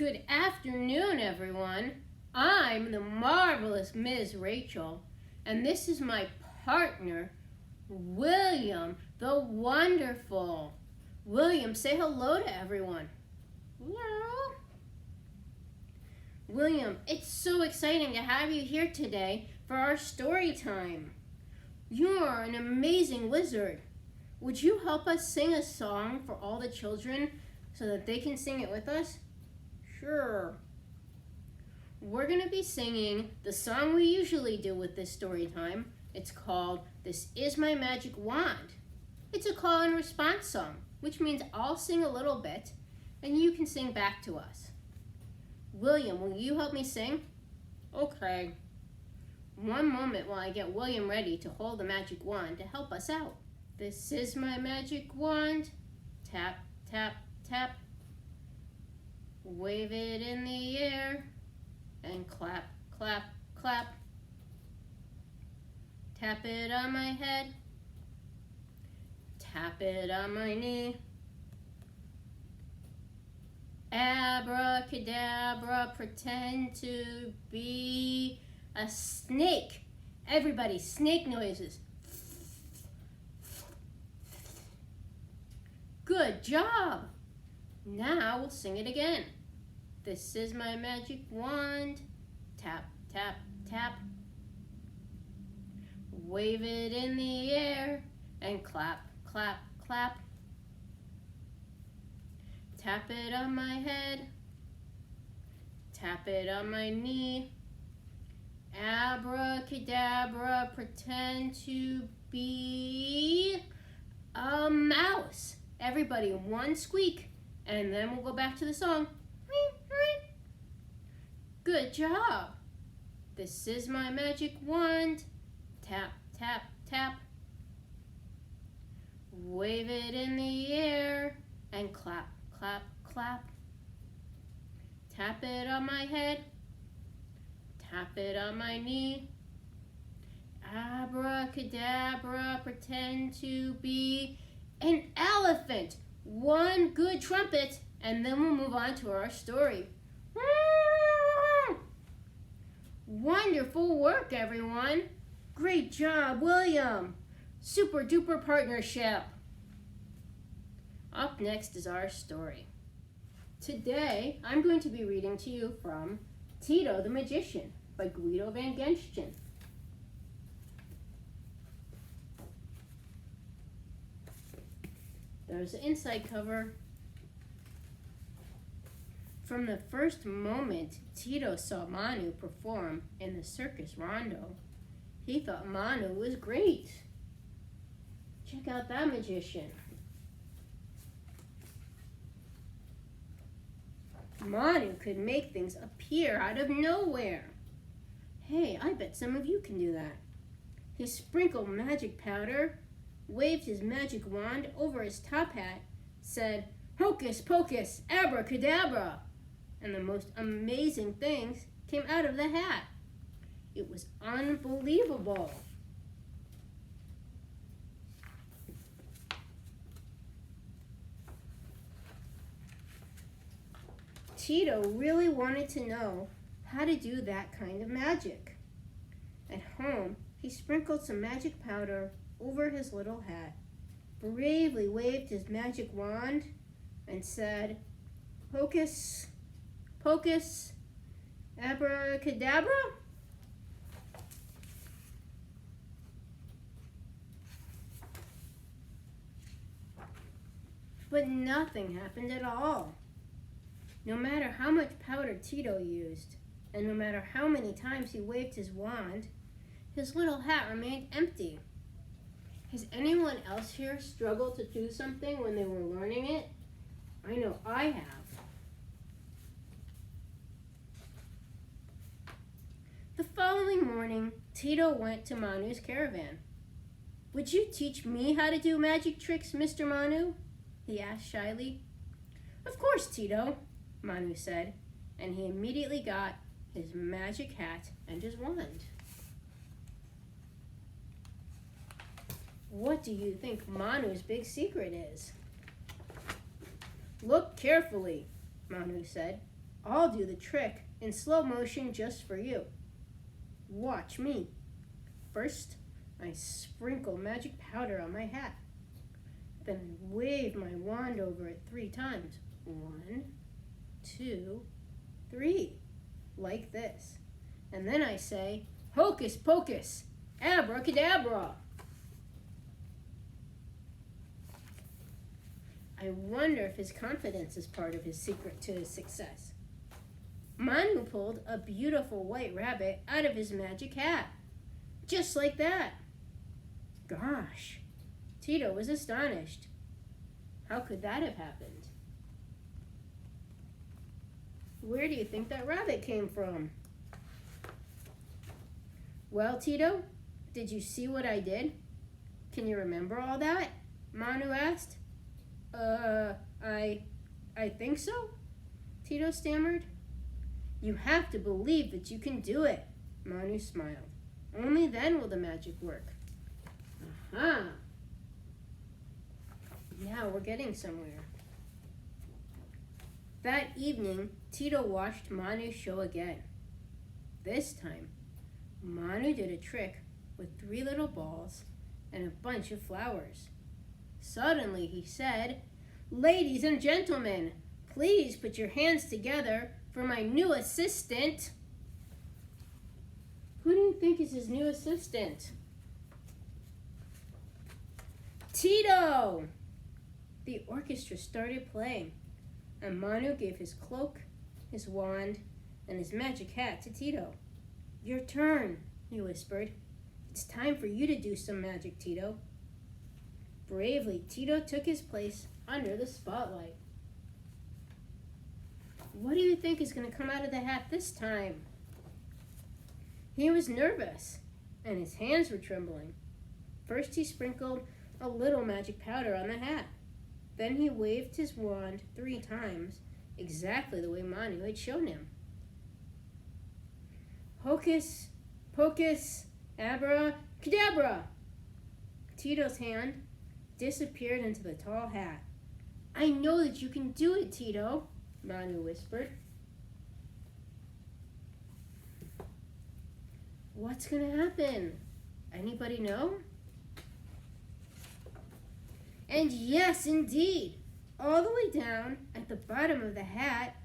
Good afternoon, everyone. I'm the marvelous Ms. Rachel, and this is my partner, William the Wonderful. William, say hello to everyone. Hello. William, it's so exciting to have you here today for our story time. You are an amazing wizard. Would you help us sing a song for all the children so that they can sing it with us? Sure. We're going to be singing the song we usually do with this story time. It's called This Is My Magic Wand. It's a call and response song, which means I'll sing a little bit and you can sing back to us. William, will you help me sing? Okay. One moment while I get William ready to hold the magic wand to help us out. This is my magic wand. Tap, tap, tap. Wave it in the air and clap, clap, clap. Tap it on my head. Tap it on my knee. Abracadabra, pretend to be a snake. Everybody, snake noises. Good job. Now we'll sing it again. This is my magic wand. Tap, tap, tap. Wave it in the air and clap, clap, clap. Tap it on my head. Tap it on my knee. Abracadabra, pretend to be a mouse. Everybody, one squeak, and then we'll go back to the song. Good job. This is my magic wand. Tap, tap, tap. Wave it in the air and clap, clap, clap. Tap it on my head. Tap it on my knee. Abracadabra, pretend to be an elephant. One good trumpet, and then we'll move on to our story. Wonderful work, everyone. Great job, William. Super duper partnership. Up next is our story. Today, I'm going to be reading to you from Tito the Magician by Guido van Genschen. There's the inside cover. From the first moment Tito saw Manu perform in the circus rondo, he thought Manu was great. Check out that magician. Manu could make things appear out of nowhere. Hey, I bet some of you can do that. He sprinkled magic powder, waved his magic wand over his top hat, said, "Hocus pocus, abracadabra," and the most amazing things came out of the hat. It was unbelievable. Tito really wanted to know how to do that kind of magic. At home, he sprinkled some magic powder over his little hat, bravely waved his magic wand, and said, "Hocus pocus, abracadabra?" But nothing happened at all. No matter how much powder Tito used, and no matter how many times he waved his wand, his little hat remained empty. Has anyone else here struggled to do something when they were learning it? I know I have. The following morning, Tito went to Manu's caravan. "Would you teach me how to do magic tricks, Mr. Manu?" he asked shyly. "Of course, Tito," Manu said, and he immediately got his magic hat and his wand. What do you think Manu's big secret is? "Look carefully," Manu said. I'll do the trick in slow motion just for you. Watch me. First, I sprinkle magic powder on my hat. Then I wave my wand over it 3 times. 1, 2, 3. Like this. And then I say, hocus pocus, abracadabra. I wonder if his confidence is part of his secret to his success. Manu pulled a beautiful white rabbit out of his magic hat. Just like that. Gosh, Tito was astonished. How could that have happened? Where do you think that rabbit came from? Well, Tito, did you see what I did? Can you remember all that? Manu asked. I think so, Tito stammered. You have to believe that you can do it, Manu smiled. Only then will the magic work. Aha! Now we're getting somewhere. That evening, Tito watched Manu show again. This time, Manu did a trick with 3 little balls and a bunch of flowers. Suddenly he said, "Ladies and gentlemen, please put your hands together for my new assistant." Who do you think is his new assistant? Tito! The orchestra started playing, and Manu gave his cloak, his wand, and his magic hat to Tito. "Your turn," he whispered. "It's time for you to do some magic, Tito." Bravely, Tito took his place under the spotlight. What do you think is going to come out of the hat this time? He was nervous, and his hands were trembling. First, he sprinkled a little magic powder on the hat. Then he waved his wand 3 times, exactly the way Manu had shown him. Hocus pocus, abracadabra! Tito's hand disappeared into the tall hat. "I know that you can do it, Tito," Manu whispered. What's going to happen? Anybody know? And yes, indeed, all the way down at the bottom of the hat,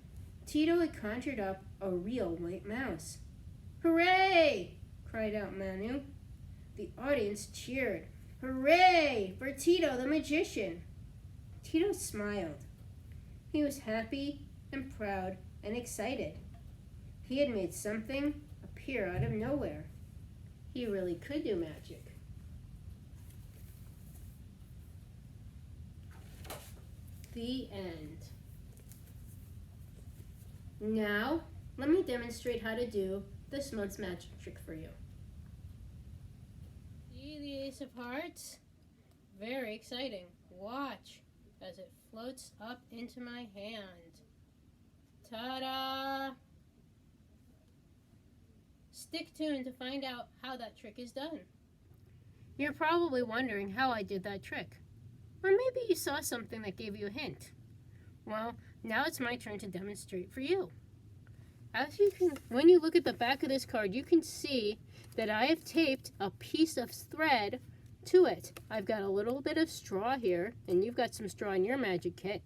Tito had conjured up a real white mouse. "Hooray!" cried out Manu. The audience cheered. "Hooray for Tito the magician!" Tito smiled. He was happy and proud and excited. He had made something appear out of nowhere. He really could do magic. The end. Now, let me demonstrate how to do this month's magic trick for you. See the Ace of Hearts? Very exciting. Watch as it floats up into my hand. Ta-da! Stick tuned to find out how that trick is done. You're probably wondering how I did that trick. Or maybe you saw something that gave you a hint. Well, now it's my turn to demonstrate for you. When you look at the back of this card, you can see that I have taped a piece of thread to it. I've got a little bit of straw here, and you've got some straw in your magic kit.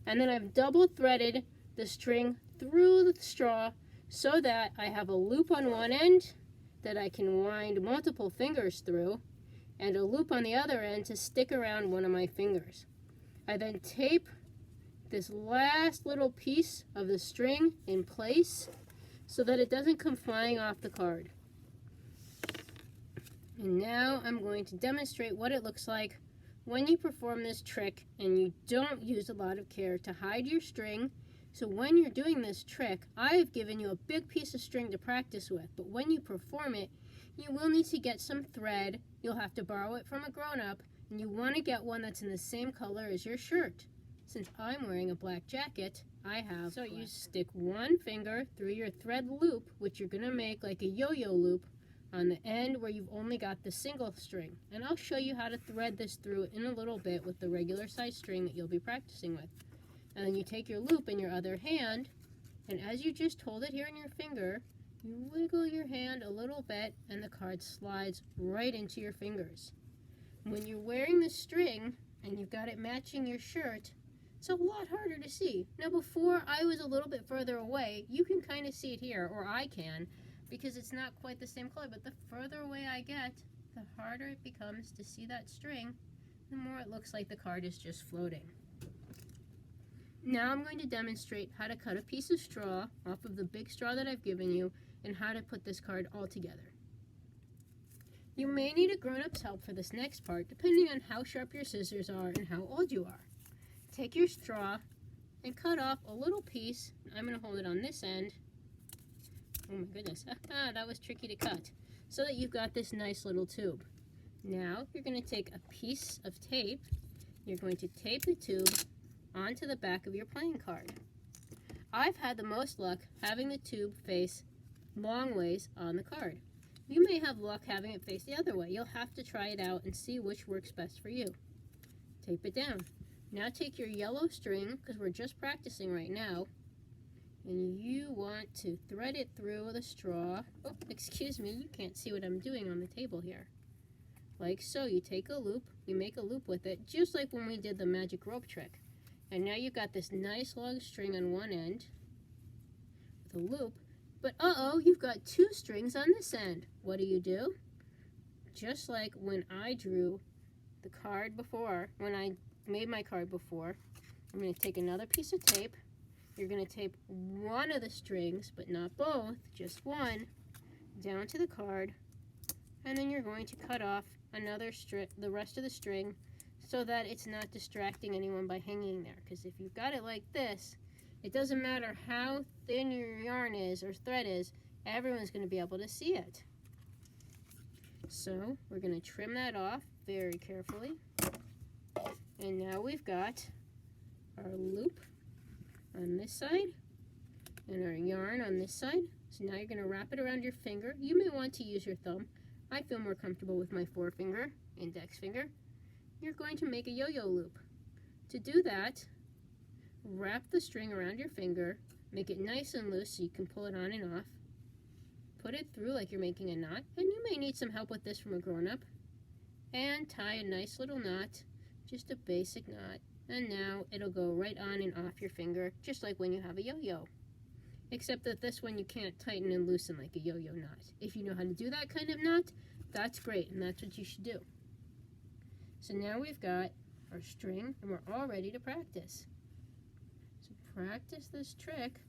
And then I've double threaded the string through the straw so that I have a loop on one end that I can wind multiple fingers through, and a loop on the other end to stick around one of my fingers. I then tape this last little piece of the string in place so that it doesn't come flying off the card. And now I'm going to demonstrate what it looks like when you perform this trick and you don't use a lot of care to hide your string. So when you're doing this trick, I have given you a big piece of string to practice with, but when you perform it, you will need to get some thread. You'll have to borrow it from a grown-up, and you want to get one that's in the same color as your shirt. Since I'm wearing a black jacket, I have so black. You stick one finger through your thread loop, which you're going to make like a yo-yo loop, on the end where you've only got the single string. And I'll show you how to thread this through in a little bit with the regular size string that you'll be practicing with. And then you take your loop in your other hand, And as you just hold it here on your finger, you wiggle your hand a little bit and the card slides right into your fingers. When you're wearing the string and you've got it matching your shirt, it's a lot harder to see. Now before I was a little bit further away, you can kind of see it here, or I can, because it's not quite the same color, but the further away I get, the harder it becomes to see that string, the more it looks like the card is just floating. Now I'm going to demonstrate how to cut a piece of straw off of the big straw that I've given you and how to put this card all together. You may need a grown-up's help for this next part, depending on how sharp your scissors are and how old you are. Take your straw and cut off a little piece. I'm going to hold it on this end. Oh my goodness, that was tricky to cut. So that you've got this nice little tube. Now you're going to take a piece of tape. You're going to tape the tube onto the back of your playing card. I've had the most luck having the tube face long ways on the card. You may have luck having it face the other way. You'll have to try it out and see which works best for you. Tape it down. Now take your yellow string, because we're just practicing right now, and you want to thread it through the straw. Oh, excuse me, you can't see what I'm doing on the table here. Like so, you take a loop, you make a loop with it, just like when we did the magic rope trick. And now you've got this nice long string on one end with a loop, but you've got two strings on this end. What do? Just like when I drew the card before, when I made my card before, I'm going to take another piece of tape. You're going to tape one of the strings, but not both, just one, down to the card, and then you're going to cut off the rest of the string so that it's not distracting anyone by hanging there. Because if you've got it like this, it doesn't matter how thin your yarn is or thread is, everyone's going to be able to see it. So we're going to trim that off very carefully. And now we've got our loop on this side and our yarn on this side. So now you're going to wrap it around your finger. You may want to use your thumb. I feel more comfortable with my forefinger, index finger. You're going to make a yo-yo loop. To do that, wrap the string around your finger, make it nice and loose so you can pull it on and off. Put it through like you're making a knot, and you may need some help with this from a grown-up. And tie a nice little knot, just a basic knot. And now it'll go right on and off your finger, just like when you have a yo-yo. Except that this one you can't tighten and loosen like a yo-yo knot. If you know how to do that kind of knot, that's great, and that's what you should do. So now we've got our string, and we're all ready to practice. So practice this trick.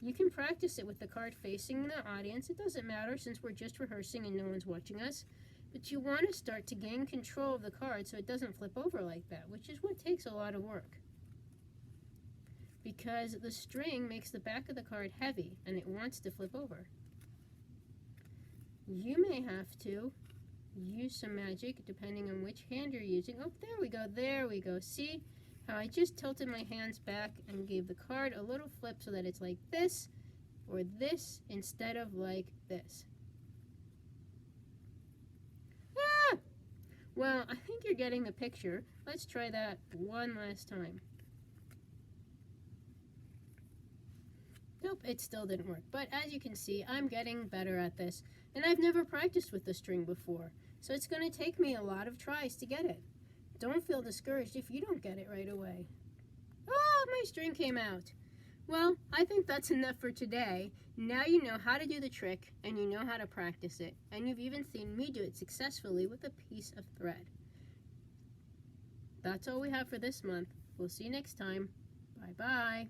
You can practice it with the card facing the audience. It doesn't matter since we're just rehearsing and no one's watching us. But you want to start to gain control of the card so it doesn't flip over like that, which is what takes a lot of work. Because the string makes the back of the card heavy and it wants to flip over. You may have to use some magic depending on which hand you're using. Oh, there we go. See how I just tilted my hands back and gave the card a little flip so that it's like this or this instead of like this. Ah! Well, I think you're getting the picture. Let's try that one last time. Nope, it still didn't work. But as you can see, I'm getting better at this. And I've never practiced with the string before. So it's going to take me a lot of tries to get it. Don't feel discouraged if you don't get it right away. Oh, my string came out. Well, I think that's enough for today. Now you know how to do the trick and you know how to practice it. And you've even seen me do it successfully with a piece of thread. That's all we have for this month. We'll see you next time. Bye-bye.